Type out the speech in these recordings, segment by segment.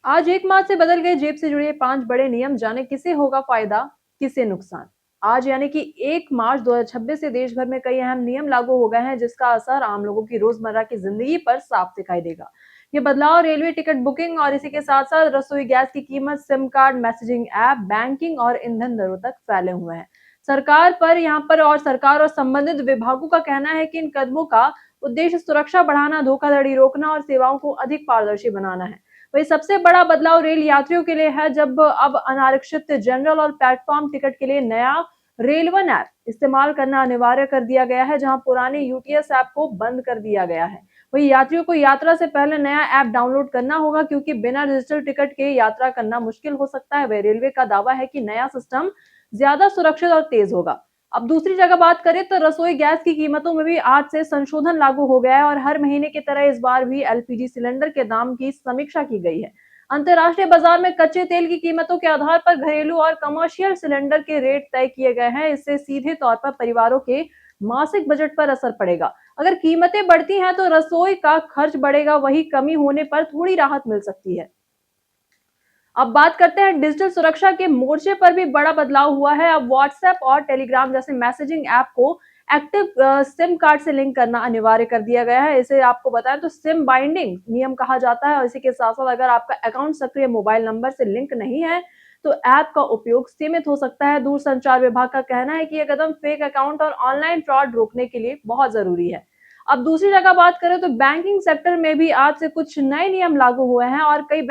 आज 1 मार्च से बदल गए जेब से जुड़े 5 बड़े नियम, जाने किसे होगा फायदा, किसे नुकसान। आज यानी कि 1 मार्च 2026 से देश भर में कई अहम नियम लागू हो गए हैं, जिसका असर आम लोगों की रोजमर्रा की जिंदगी पर साफ दिखाई देगा। ये बदलाव रेलवे टिकट बुकिंग और इसी के साथ साथ रसोई गैस की कीमत, SIM card, messaging app, banking और ईंधन दरों तक फैले हुए हैं। सरकार और संबंधित विभागों का कहना है कि इन कदमों का उद्देश्य सुरक्षा बढ़ाना, धोखाधड़ी रोकना और सेवाओं को अधिक पारदर्शी बनाना है। वही सबसे बड़ा बदलाव रेल यात्रियों के लिए है, जब अब अनारक्षित जनरल और प्लेटफॉर्म टिकट के लिए नया रेलवन ऐप इस्तेमाल करना अनिवार्य कर दिया गया है, जहां पुराने यूटीएस ऐप को बंद कर दिया गया है। वही यात्रियों को यात्रा से पहले नया ऐप डाउनलोड करना होगा, क्योंकि बिना डिजिटल टिकट के यात्रा करना मुश्किल हो सकता है। वह रेलवे का दावा है कि नया सिस्टम ज्यादा सुरक्षित और तेज होगा। अब दूसरी जगह बात करें तो रसोई गैस की कीमतों में भी आज से संशोधन लागू हो गया है और हर महीने की तरह इस बार भी एलपीजी सिलेंडर के दाम की समीक्षा की गई है। अंतर्राष्ट्रीय बाजार में कच्चे तेल की कीमतों के आधार पर घरेलू और कमर्शियल सिलेंडर के रेट तय किए गए हैं। इससे सीधे तौर पर परिवारों के मासिक बजट पर असर पड़ेगा। अगर कीमतें बढ़ती हैं तो रसोई का खर्च बढ़ेगा, वही कमी होने पर थोड़ी राहत मिल सकती है। अब बात करते हैं डिजिटल सुरक्षा के मोर्चे पर भी बड़ा बदलाव हुआ है। अब व्हाट्सएप और टेलीग्राम जैसे मैसेजिंग ऐप को एक्टिव सिम कार्ड से लिंक करना अनिवार्य कर दिया गया है। इसे आपको बताएं तो सिम बाइंडिंग नियम कहा जाता है और इसी के साथ साथ अगर आपका अकाउंट सक्रिय मोबाइल नंबर से लिंक नहीं है तो ऐप का उपयोग सीमित हो सकता है। दूरसंचार विभाग का कहना है कि यह कदम फेक अकाउंट और ऑनलाइन फ्रॉड रोकने के लिए बहुत जरूरी है। अब दूसरी जगह बात करें तो बैंकिंग सेक्टर में भी आज से कुछ नए नियम लागू हुए हैं और कई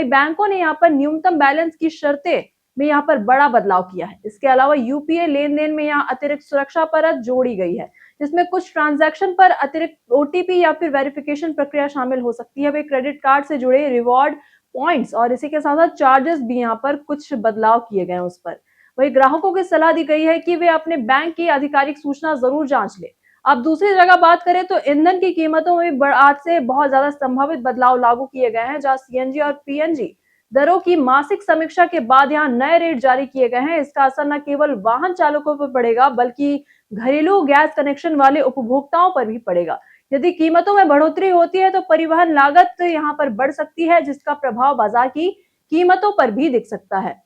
बैंकों ने यहाँ पर न्यूनतम बैलेंस की शर्तें में यहाँ पर बड़ा बदलाव किया है। इसके अलावा यूपीआई लेन देन में यहाँ अतिरिक्त सुरक्षा परत जोड़ी गई है, जिसमें कुछ ट्रांजैक्शन पर अतिरिक्त ओटीपी या फिर वेरिफिकेशन प्रक्रिया शामिल हो सकती है। वे क्रेडिट कार्ड से जुड़े रिवॉर्ड पॉइंट्स और इसी के साथ साथ चार्जेस भी यहाँ पर कुछ बदलाव किए गए हैं उस पर। वही ग्राहकों की सलाह दी गई है कि वे अपने बैंक की आधिकारिक सूचना जरूर जांच ले। अब दूसरी जगह बात करें तो ईंधन की कीमतों में आज से बहुत ज्यादा संभावित बदलाव लागू किए गए हैं, जहां सीएनजी और पीएनजी दरों की मासिक समीक्षा के बाद यहाँ नए रेट जारी किए गए हैं। इसका असर न केवल वाहन चालकों पर पड़ेगा, बल्कि घरेलू गैस कनेक्शन वाले उपभोक्ताओं पर भी पड़ेगा। यदि कीमतों में बढ़ोतरी होती है तो परिवहन लागत यहाँ पर बढ़ सकती है, जिसका प्रभाव बाजार की कीमतों पर भी दिख सकता है।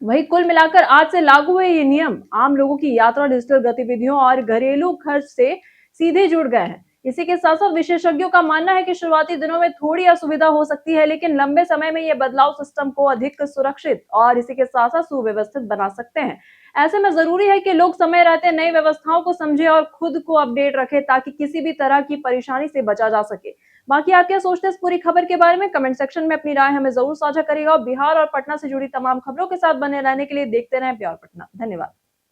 वही कुल मिलाकर आज से लागू हुए ये नियम आम लोगों की यात्रा, डिजिटल गतिविधियों और घरेलू खर्च से सीधे जुड़ गए हैं। इसी के साथ साथ विशेषज्ञों का मानना है कि शुरुआती दिनों में थोड़ी असुविधा हो सकती है, लेकिन लंबे समय में ये बदलाव सिस्टम को अधिक सुरक्षित और इसी के साथ साथ सुव्यवस्थित बना सकते हैं। ऐसे में जरूरी है कि लोग समय रहते नई व्यवस्थाओं को समझे और खुद को अपडेट रखे, ताकि किसी भी तरह की परेशानी से बचा जा सके। बाकी आप क्या सोचते हैं इस पूरी खबर के बारे में? कमेंट सेक्शन में अपनी राय हमें जरूर साझा करिएगा और बिहार और पटना से जुड़ी तमाम खबरों के साथ बने रहने के लिए देखते रहें प्योर पटना। धन्यवाद।